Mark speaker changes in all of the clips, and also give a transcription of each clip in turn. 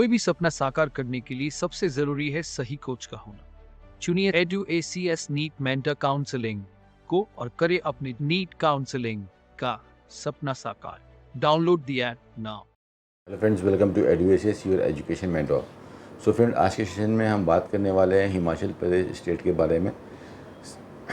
Speaker 1: कोई भी सपना साकार करने के लिए सबसे जरूरी है सही कोच का होना। चुनिए EduACS नीट मेंटर काउंसलिंग को और करें अपने नीट काउंसलिंग का सपना साकार। Download the app now.
Speaker 2: Hello friends, welcome to EduACS your education mentor. So friend, आज के सेशन में हम बात करने वाले हैं हिमाचल प्रदेश स्टेट के बारे में।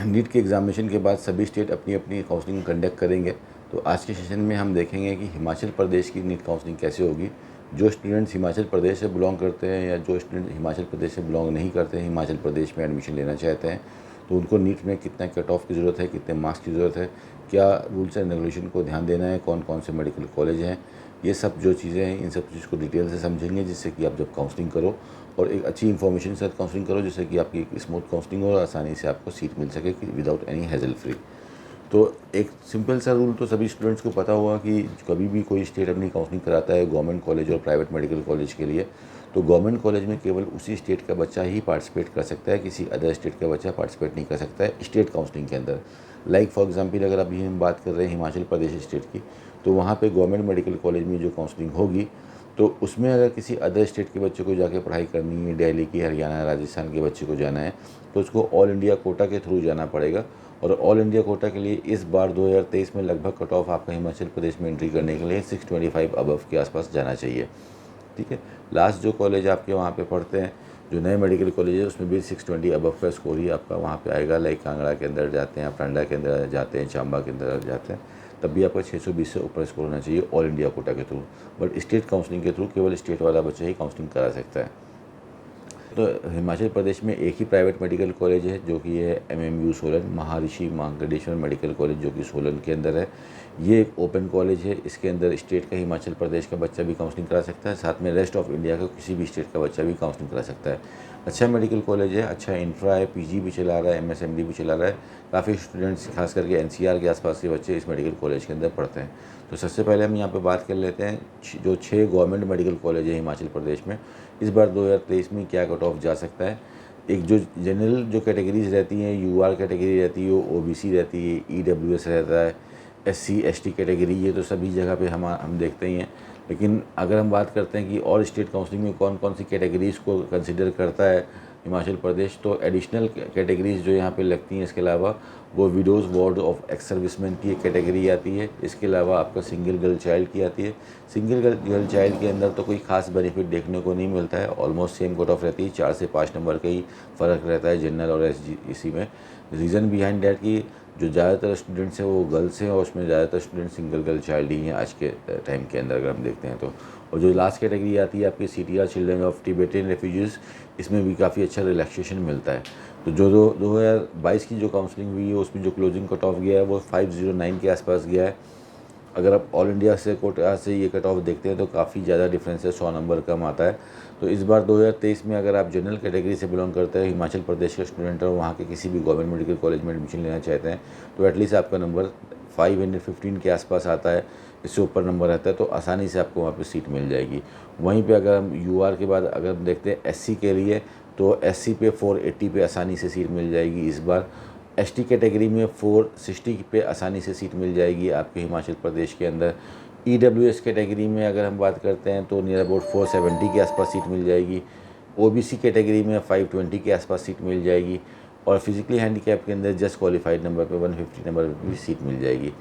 Speaker 2: नीट के एग्जामिनेशन के बाद सभी स्टेट अपनी अपनी काउंसलिंग कंडक्ट करेंगे। तो आज के सेशन में हम देखेंगे कि हिमाचल प्रदेश की नीट काउंसलिंग कैसे होगी। जो स्टूडेंट्स हिमाचल प्रदेश से बिलोंग करते हैं या जो स्टूडेंट हिमाचल प्रदेश से बिलोंग नहीं करते हैं, हिमाचल प्रदेश में एडमिशन लेना चाहते हैं, तो उनको नीट में कितना कट ऑफ की ज़रूरत है, कितने मार्क्स की ज़रूरत है, क्या रूल्स एंड रेगुलेशन को ध्यान देना है, कौन कौन से मेडिकल कॉलेज हैं, ये सब जो चीज़ें हैं, इन सब चीज़ को डिटेल से समझेंगे, जिससे कि आप जब काउंसलिंग करो और एक अच्छी इन्फॉर्मेशन के साथ काउंसलिंग करो, जिससे कि आपकी एक स्मूथ काउंसलिंग हो और आसानी से आपको सीट मिल सके विदाउट एनी हैजल फ्री। तो एक सिंपल सा रूल तो सभी स्टूडेंट्स को पता होगा कि कभी भी कोई स्टेट अपनी काउंसलिंग कराता है गवर्नमेंट कॉलेज और प्राइवेट मेडिकल कॉलेज के लिए, तो गवर्नमेंट कॉलेज में केवल उसी स्टेट का बच्चा ही पार्टिसिपेट कर सकता है, किसी अदर स्टेट का बच्चा पार्टिसिपेट नहीं कर सकता है स्टेट काउंसलिंग के अंदर। लाइक फॉर एग्जांपल, अगर अभी हम बात कर रहे हैं हिमाचल प्रदेश स्टेट की, तो वहाँ पे गवर्नमेंट मेडिकल कॉलेज में जो काउंसलिंग होगी, तो उसमें अगर किसी अदर स्टेट के बच्चे को जाके पढ़ाई करनी है, दिल्ली की, हरियाणा, राजस्थान के बच्चे को जाना है, तो उसको ऑल इंडिया कोटा के थ्रू जाना पड़ेगा। और ऑल इंडिया कोटा के लिए इस बार 2023 में लगभग कट ऑफ आपका हिमाचल प्रदेश में एंट्री करने के लिए 625 अबव के आसपास जाना चाहिए। ठीक है, लास्ट जो कॉलेज आपके वहाँ पे पढ़ते हैं, जो नए मेडिकल कॉलेज है, उसमें भी 620 अबव का स्कोर ही आपका वहाँ पे आएगा। लाइक कांगड़ा के अंदर जाते हैं, आप टांडा के अंदर जाते हैं, चंबा के अंदर जाते हैं, तब भी आपका 620 से ऊपर स्कोर होना चाहिए ऑल इंडिया कोटा के थ्रू। बट स्टेट काउंसलिंग के थ्रू केवल स्टेट वाला बच्चा ही काउंसलिंग करा सकता है। तो हिमाचल प्रदेश में एक ही प्राइवेट मेडिकल कॉलेज है, जो कि है MMU सोलन, महर्षि मार्कंडेश्वर मेडिकल कॉलेज, जो कि सोलन के अंदर है। ये एक ओपन कॉलेज है, इसके अंदर स्टेट का, हिमाचल प्रदेश का बच्चा भी काउंसलिंग करा सकता है, साथ में रेस्ट ऑफ इंडिया का किसी भी स्टेट का बच्चा भी काउंसलिंग करा सकता है। अच्छा मेडिकल कॉलेज है, अच्छा इंफ्रा है, PG भी चला रहा है, MSMD भी चला रहा है। काफ़ी स्टूडेंट्स, खास करके NCR के आसपास के बच्चे इस मेडिकल कॉलेज के अंदर पढ़ते हैं। तो सबसे पहले हम यहाँ पे बात कर लेते हैं जो 6 गवर्नमेंट मेडिकल कॉलेज है हिमाचल प्रदेश में, इस बार 2023 में क्या कट ऑफ जा सकता है। एक जो जनरल जो कैटेगरीज रहती हैं, UR कैटेगरी रहती है, OBC रहती है, EWS रहता है, SC ST कैटेगरी, ये तो सभी जगह पे हम देखते ही हैं। लेकिन अगर हम बात करते हैं कि और स्टेट काउंसलिंग में कौन कौन सी कैटेगरीज़ को कंसिडर करता है हिमाचल प्रदेश, तो एडिशनल कैटेगरीज़ जो यहाँ पे लगती हैं, इसके अलावा वो widows ward of ex serviceman की एक कैटेगरी आती है। इसके अलावा आपका सिंगल गर्ल चाइल्ड की आती है। सिंगल गर्ल चाइल्ड के अंदर तो कोई खास बेनिफिट देखने को नहीं मिलता है, ऑलमोस्ट सेम कट ऑफ रहती है, 4 से 5 नंबर का ही फ़र्क रहता है जनरल और SGEC में। रीज़न बिहाइंड डैट कि जो ज़्यादातर स्टूडेंट्स हैं वो गर्ल्स हैं, और उसमें ज़्यादातर स्टूडेंट सिंगल गर्ल चाइल्ड ही हैं आज के टाइम के अंदर, अगर हम देखते हैं तो। और जो लास्ट कैटेगरी आती है आपकी CTR children of Tibetan refugees, इसमें भी काफ़ी अच्छा रिलैक्सेशन मिलता है। तो जो 2022 की जो काउंसलिंग हुई है, उसमें जो क्लोजिंग कट ऑफ गया है वो 509 के आसपास गया है। अगर आप ऑल इंडिया से कोटा से ये कट ऑफ देखते हैं तो काफ़ी ज़्यादा डिफरेंस है, 100 नंबर कम आता है। तो इस बार 2023 में अगर आप जनरल कैटेगरी से बिलोंग करते हैं, हिमाचल प्रदेश के स्टूडेंट और वहाँ के किसी भी गवर्नमेंट मेडिकल कॉलेज में एडमिशन लेना चाहते हैं, तो एटलीस्ट आपका नंबर 515 के आसपास आता है, इससे ऊपर नंबर रहता है, तो आसानी से आपको वहाँ पे सीट मिल जाएगी। वहीं पे अगर हम UR के बाद अगर हम देखते हैं SC के लिए, तो SC पे 480 पे आसानी से सीट मिल जाएगी इस बार। ST कैटेगरी में 460 पे आसानी से सीट मिल जाएगी आपके हिमाचल प्रदेश के अंदर। EWS कैटेगरी में अगर हम बात करते हैं तो नियर अबाउट 470 के आसपास सीट मिल जाएगी। OBC कैटेगरी में 520 के आसपास सीट मिल जाएगी, और फिजिकली हैंडीकैप के अंदर जस्ट क्वालिफाइड नंबर पे 150 नंबर पे भी सीट मिल जाएगी।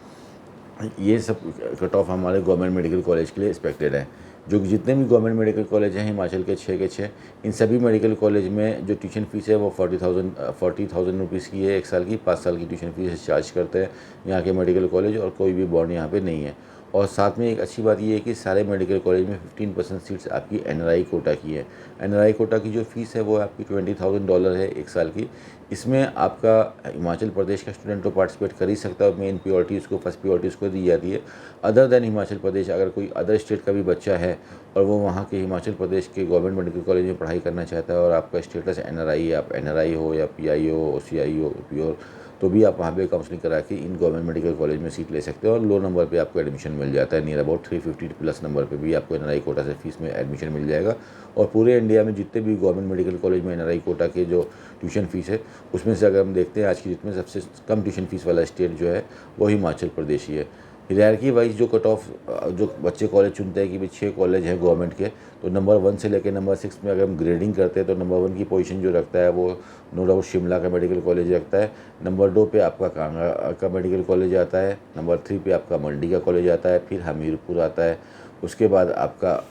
Speaker 2: ये सब कट ऑफ हमारे गवर्नमेंट मेडिकल कॉलेज के लिए एक्सपेक्टेड है। जो जितने भी गवर्नमेंट मेडिकल कॉलेज हैं हिमाचल के 6 के 6, इन सभी मेडिकल कॉलेज में जो ट्यूशन फ़ीस है वो 40,000 रुपीज़ की है एक साल की। 5 साल की ट्यूशन फ़ीस चार्ज करते हैं यहाँ के मेडिकल कॉलेज, और कोई भी बॉन्ड यहाँ पे नहीं है। और साथ में एक अच्छी बात ये है कि सारे मेडिकल कॉलेज में 15% सीट्स आपकी NRI कोटा की है। NRI कोटा की जो फ़ीस है वो आपकी $20,000 है एक साल की। इसमें आपका हिमाचल प्रदेश का स्टूडेंट तो पार्टिसिपेट कर ही सकता है, मेन प्योरिटी उसको, फर्स्ट प्योरिटी उसको दी जाती है। अदर देन हिमाचल प्रदेश, अगर कोई अदर स्टेट का भी बच्चा है और वो वहाँ के हिमाचल प्रदेश के गवर्नमेंट मेडिकल कॉलेज में पढ़ाई करना चाहता है, और आपका स्टेटस NRI है, आप NRI हो या PI हो, OCI हो, प्योर, तो भी आप वहाँ पे काउंसलिंग करा के इन गवर्नमेंट मेडिकल कॉलेज में सीट ले सकते हो, और लो नंबर पे आपको एडमिशन मिल जाता है। नियर अबाउट 350 प्लस नंबर पे भी आपको NRI कोटा से फीस में एडमिशन मिल जाएगा। और पूरे इंडिया में जितने भी गवर्नमेंट मेडिकल कॉलेज में NRI कोटा के जो ट्यूशन फ़ीस है, उसमें से अगर हम देखते हैं आज की डेट में सबसे कम ट्यूशन फ़ीस वाला स्टेट जो है वो हिमाचल प्रदेश ही है। हायरार्की वाइज जो कट ऑफ जो बच्चे कॉलेज चुनते हैं कि भाई 6 कॉलेज हैं गवर्नमेंट के, तो नंबर 1 से लेकर नंबर 6 में अगर हम ग्रेडिंग करते हैं तो नंबर 1 की पोजीशन जो रखता है वो नो डाउट शिमला का मेडिकल कॉलेज रखता है। नंबर 2 पे आपका कांगड़ा का मेडिकल कॉलेज आता है। नंबर 3 पे आपका मंडी का कॉलेज आता है। फिर हमीरपुर आता है। उसके बाद आपका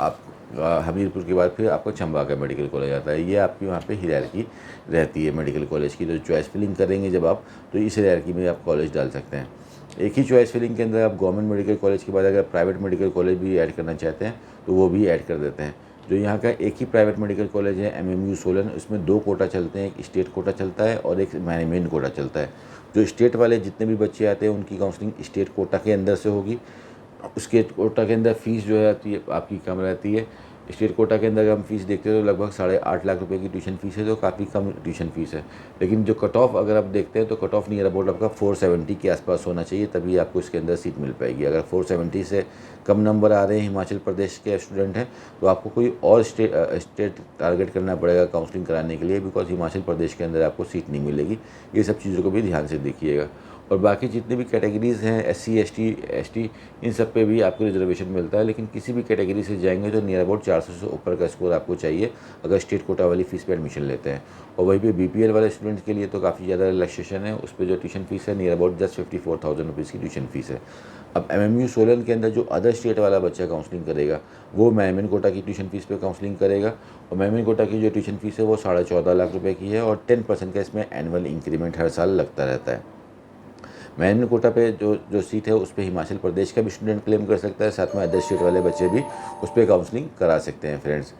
Speaker 2: आप हमीरपुर के बाद फिर आपको चंबा का मेडिकल कॉलेज आता है। ये आपकी वहाँ पे हायरार्की रहती है मेडिकल कॉलेज की। तो चॉइस फिलिंग करेंगे जब आप, तो इस हायरार्की में आप कॉलेज डाल सकते हैं। एक ही चॉइस फिलिंग के अंदर आप गवर्नमेंट मेडिकल कॉलेज के बाद अगर प्राइवेट मेडिकल कॉलेज भी ऐड करना चाहते हैं तो वो भी ऐड कर देते हैं। जो यहाँ का एक ही प्राइवेट मेडिकल कॉलेज है MMU सोलन, उसमें 2 कोटा चलते हैं, एक स्टेट कोटा चलता है और एक मैनेजमेंट कोटा चलता है। जो स्टेट वाले जितने भी बच्चे आते हैं उनकी काउंसलिंग स्टेट कोटा के अंदर से होगी। उसके कोटा के अंदर फ़ीस जो है आपकी कम रहती है। स्टेट कोटा के अंदर अगर हम फीस देखते हैं तो लगभग 8.5 लाख रुपए की ट्यूशन फीस है, तो काफ़ी कम ट्यूशन फीस है। लेकिन जो कट ऑफ अगर आप देखते हैं तो कट ऑफ नियर अबाउट आपका 470 के आसपास होना चाहिए, तभी आपको इसके अंदर सीट मिल पाएगी। अगर 470 से कम नंबर आ रहे हैं, हिमाचल प्रदेश के स्टूडेंट हैं, तो आपको कोई और स्टेट टारगेट करना पड़ेगा काउंसलिंग कराने के लिए, बिकॉज हिमाचल प्रदेश के अंदर आपको सीट नहीं मिलेगी। ये सब चीज़ों को भी ध्यान से देखिएगा। और बाकी जितनी भी कैटेगरीज़ हैं SC ST इन सब पे भी आपको रिजर्वेशन मिलता है। लेकिन किसी भी कैटेगरी से जाएंगे तो नियर अबाउट 400 से ऊपर का स्कोर आपको चाहिए अगर स्टेट कोटा वाली फ़ीस पे एडमिशन लेते हैं। और वहीं पे BPL वाले स्टूडेंट्स के लिए तो काफ़ी ज़्यादा रिलैक्सेशन है। उस पर जो ट्यूशन फीस है नियर अबाउट जस्ट 54,000 रुपीज़ की ट्यूशन फीस है। अब MMU सोलन के अंदर जो अदर स्टेट वाला बच्चा काउंसलिंग करेगा वो मैनेजमेंट कोटा की ट्यूशन फीस पे काउंसलिंग करेगा। और मैनेजमेंट कोटा की जो ट्यूशन फीस है वो 14.5 लाख रुपये की है और 10% का इसमें एनुअल इंक्रीमेंट हर साल लगता रहता है। मैनेजमेंट कोटा पे जो सीट है उस पर हिमाचल प्रदेश का भी स्टूडेंट क्लेम कर सकता है, साथ में अदर स्टेट वाले बच्चे भी उस पर काउंसलिंग करा सकते हैं फ्रेंड्स।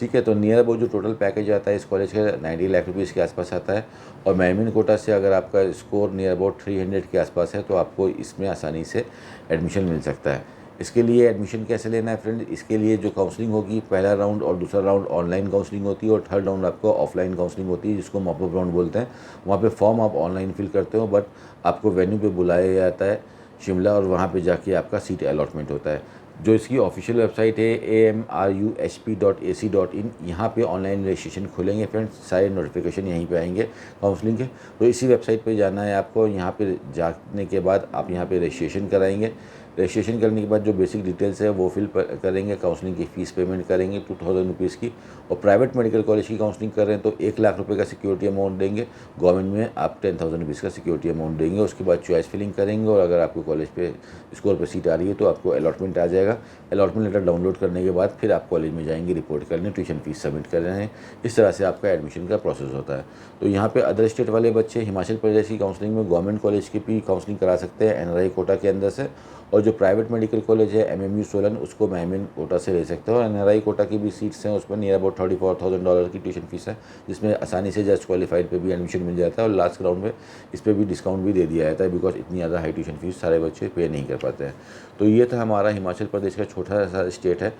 Speaker 2: ठीक है, तो नियर अबाउट जो टोटल पैकेज आता है इस कॉलेज का 90 लाख रुपीज़ के आसपास आता है। और मैनेजमेंट कोटा से अगर आपका स्कोर नियर अबाउट 300 के आसपास है तो आपको इसमें आसानी से एडमिशन मिल सकता है। इसके लिए एडमिशन कैसे लेना है फ्रेंड, इसके लिए जो काउंसलिंग होगी, पहला राउंड और दूसरा राउंड ऑनलाइन काउंसलिंग होती है और थर्ड राउंड आपको ऑफलाइन काउंसलिंग होती है, जिसको मॉपअप राउंड बोलते हैं। वहाँ पे फॉर्म आप ऑनलाइन फिल करते हो, बट आपको वेन्यू पे बुलाया जाता है शिमला, और वहाँ पे जाके आपका सीट अलॉटमेंट होता है। जो इसकी ऑफिशियल वेबसाइट है amruhp.ac.in, यहाँ पे ऑनलाइन रजिस्ट्रेशन खुलेंगे फ्रेंड्स। सारे नोटिफिकेशन यहीं पे आएंगे काउंसलिंग के। तो इसी वेबसाइट पे जाना है आपको। यहाँ पे जाने के बाद आप यहाँ पे रजिस्ट्रेशन कराएंगे। रजिस्ट्रेशन करने के बाद जो बेसिक डिटेल्स है वो फिल करेंगे। काउंसलिंग की फ़ीस पेमेंट करेंगे 2000 रुपीज़ की। और प्राइवेट मेडिकल कॉलेज की काउंसलिंग कर रहे हैं तो 1 लाख रुपये का सिक्योरिटी अमाउंट देंगे। गवर्नमेंट में आप 10,000 रुपीज़ का सिक्योरिटी अमाउंट देंगे। उसके बाद चॉइस फिलिंग करेंगे और अगर आपको कॉलेज पे स्कोर पर सीट आ रही है तो आपको अलॉटमेंट आ जाएगा। अलॉटमेंट लेटर डाउनलोड करने के बाद फिर आप कॉलेज में जाएंगे रिपोर्ट करने, ट्यूशन फीस सबमिट कर रहे हैं। इस तरह से आपका एडमिशन का प्रोसेस होता है। तो यहाँ पे अदर स्टेट वाले बच्चे हिमाचल प्रदेश की काउंसलिंग में गवर्नमेंट कॉलेज की भी काउंसलिंग करा सकते हैं NRI कोटा के अंदर से। और जो प्राइवेट मेडिकल कॉलेज है MMU सोलन, उसको मैनेजमेंट कोटा से ले सकते हो। और NRI कोटा की भी सीट्स हैं, उस पर नियर अबाउट $34,000 की ट्यूशन फीस है, जिसमें आसानी से जस्ट क्वालिफाइड पे भी एडमिशन मिल जाता है। और लास्ट राउंड में इस पर भी डिस्काउंट भी दे दिया जाता है, बिकॉज इतनी ज़्यादा हाई ट्यूशन फीस सारे बच्चे पे नहीं कर पाते हैं। तो ये था हमारा हिमाचल प्रदेश का छोटा सा स्टेट है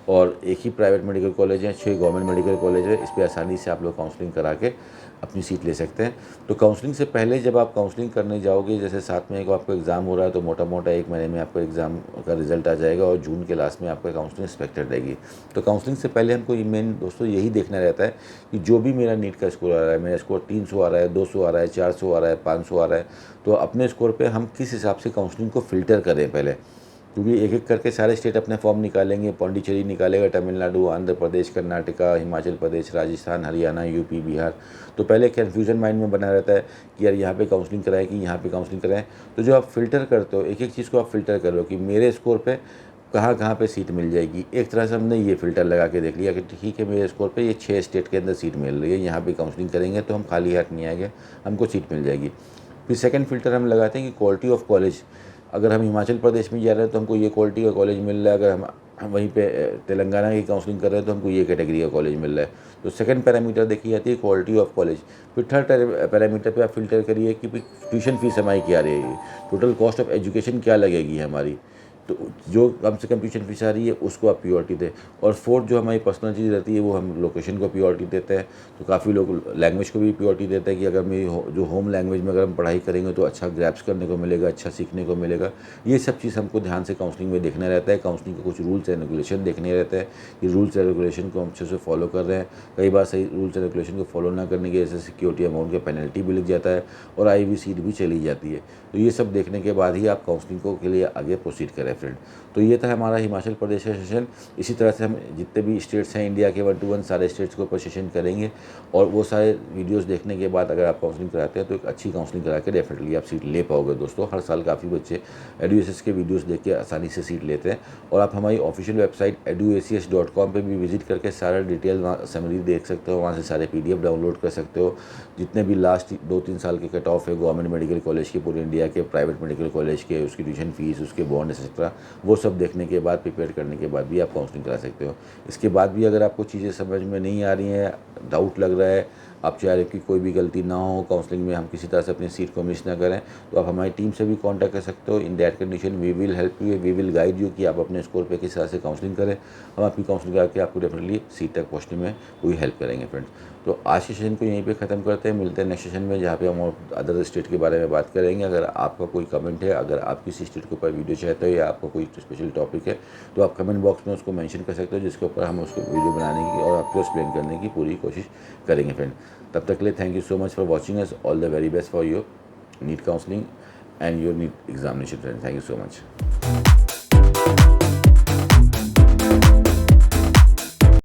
Speaker 2: और एक ही प्राइवेट मेडिकल कॉलेज है, 6 गवर्नमेंट मेडिकल कॉलेज है। इस पर आसानी से आप लोग काउंसलिंग करा के अपनी सीट ले सकते हैं। तो काउंसलिंग से पहले जब आप काउंसलिंग करने जाओगे, जैसे साथ में एक आपका एग्ज़ाम हो रहा है, तो मोटा मोटा 1 महीने में आपका एग्ज़ाम का रिजल्ट आ जाएगा और जून के लास्ट में आपका काउंसलिंग एक्सपेक्टेड रहेगी। तो काउंसलिंग से पहले हमको मेन दोस्तों यही देखना रहता है कि जो भी मेरा नीट का स्कोर आ रहा है, मेरा स्कोर 300 आ रहा है, 200 आ रहा है, 400 आ रहा है, 500 आ रहा है, तो अपने स्कोर पर हम किस हिसाब से काउंसलिंग को फ़िल्टर करें पहले। क्योंकि एक एक करके सारे स्टेट अपने फॉर्म निकालेंगे। पौंडीचेरी निकालेगा, तमिलनाडु, आंध्र प्रदेश, कर्नाटका, हिमाचल प्रदेश, राजस्थान, हरियाणा, यूपी, बिहार। तो पहले कन्फ्यूजन माइंड में बना रहता है कि यार यहाँ पे काउंसलिंग कराएं कि यहाँ पे काउंसलिंग कराएं। तो जो आप फ़िल्टर करते हो, एक एक चीज़ को आप फ़िल्टर करो कि मेरे स्कोर पे कहाँ कहाँ पे सीट मिल जाएगी। एक तरह से हमने ये फ़िल्टर लगा के देख लिया कि ठीक है, मेरे स्कोर पे ये 6 स्टेट के अंदर सीट मिल रही है, यहाँ पे काउंसलिंग करेंगे तो हम खाली हाथ नहीं आएंगे, हमको सीट मिल जाएगी। फिर सेकंड फ़िल्टर हम लगाते हैं कि क्वालिटी ऑफ कॉलेज। अगर हम हिमाचल प्रदेश में जा रहे हैं तो हमको ये क्वालिटी का कॉलेज मिल रहा है। अगर हम वहीं पे तेलंगाना की काउंसलिंग कर रहे हैं तो हमको ये कैटेगरी का कॉलेज मिल रहा है। तो सेकंड पैरामीटर देखी जाती है क्वालिटी ऑफ कॉलेज। फिर थर्ड पैरामीटर पे आप फिल्टर करिए कि ट्यूशन फीस हमारी क्या रहेगी, टोटल कॉस्ट ऑफ एजुकेशन क्या लगेगी हमारी। तो जो कम से कम ट्यूशन फीस आ रही है उसको आप प्रियोरिटी दें। और फोर्थ जो हमारी पर्सनल चीज़ रहती है वो हम लोकेशन को प्रियोरिटी देते हैं। तो काफ़ी लोग लैंग्वेज को भी प्रियोरिटी देते हैं कि अगर मेरी जो होम लैंग्वेज में अगर हम पढ़ाई करेंगे तो अच्छा ग्रैप्स करने को मिलेगा, अच्छा सीखने को मिलेगा। ये सब चीज़ हमको ध्यान से काउंसलिंग में देखना रहता है। काउंसलिंग के कुछ रूल्स एंड रेगुलेशन देखने रहते हैं कि रूल्स एंड रेगुलेशन को हम अच्छे से फॉलो कर रहे हैं। कई बार सही रूल्स एंड रेगुलेशन को फॉलो ना करने की वजह से सिक्योरिटी अमाउंट का पेनल्टी भी लग जाता है और आईवी सीट भी चली जाती है। तो ये सब देखने के बाद ही आप काउंसलिंग को के लिए आगे प्रोसीड करें फ्रेंड। तो ये था हमारा हिमाचल प्रदेश का सेशन। इसी तरह से हम जितने भी स्टेट्स हैं इंडिया के 1 to 1 सारे स्टेट्स के ऊपर सेशन करेंगे और वो सारे वीडियोस देखने के बाद अगर आप काउंसलिंग कराते हैं तो एक अच्छी काउंसलिंग करा के डेफिनेटली आप सीट ले पाओगे दोस्तों। हर साल काफ़ी बच्चे EduACS के वीडियोस देख के आसानी से सीट लेते हैं। और आप हमारी ऑफिशियल वेबसाइट eduacs.com पे भी विजिट करके सारा डिटेल समरी देख सकते हो। वहाँ से सारे PDF डाउनलोड कर सकते हो। जितने भी लास्ट 2-3 साल के कट ऑफ है गवर्नमेंट मेडिकल कॉलेज के, पूरे इंडिया के प्राइवेट मेडिकल कॉलेज के, उसकी ट्यूशन फीस, उसके बॉन्ड एक्सेट्रा, वो सब देखने के बाद प्रिपेयर करने के बाद भी आप काउंसलिंग करा सकते हो। इसके बाद भी अगर आपको चीज़ें समझ में नहीं आ रही हैं, डाउट लग रहा है, आप चाह रहे हो कि कोई भी गलती ना हो काउंसलिंग में, हम किसी तरह से अपनी सीट को मिस ना करें, तो आप हमारी टीम से भी कांटेक्ट कर सकते हो। In that condition we will help you, we will guide you कि आप अपने स्कोर पे किस तरह से काउंसलिंग करें। हम आपकी काउंसलिंग करके आपको डेफिनेटली सीट तक पहुँचने में पूरी हेल्प करेंगे फ्रेंड्स। तो आज के सेशन को यहीं पे ख़त्म करते हैं। मिलते हैं नेक्स्ट सेशन में जहाँ पे हम और अदर स्टेट के बारे में बात करेंगे। अगर आपका कोई कमेंट है, अगर आप किसी स्टेट के ऊपर वीडियो चाहते हो या आपका कोई स्पेशल टॉपिक है तो आप कमेंट बॉक्स में उसको मेंशन कर सकते हो, जिसके ऊपर हम उसको वीडियो बनाने की और आपको एक्सप्लेन करने की पूरी कोशिश करेंगे फ्रेंड। तब तक के लिए thank you so much for watching us. All the very best for your NEET counselling and your NEET examination friend. Thank you so much.